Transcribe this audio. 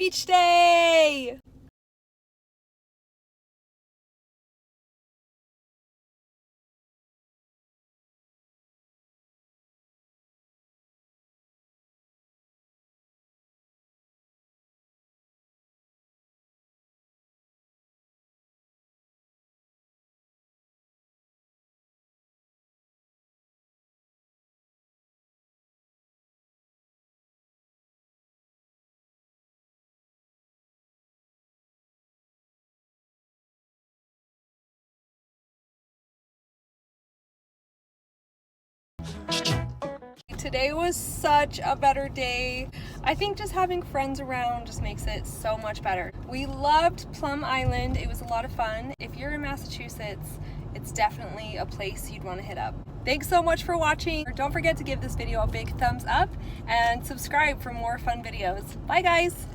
Beach day! Today was such a better day. I think just having friends around just makes it so much better. We loved Plum Island. It was a lot of fun. If you're in Massachusetts, it's definitely a place you'd want to hit up. Thanks so much for watching. Don't forget to give this video a big thumbs up and subscribe for more fun videos. Bye guys!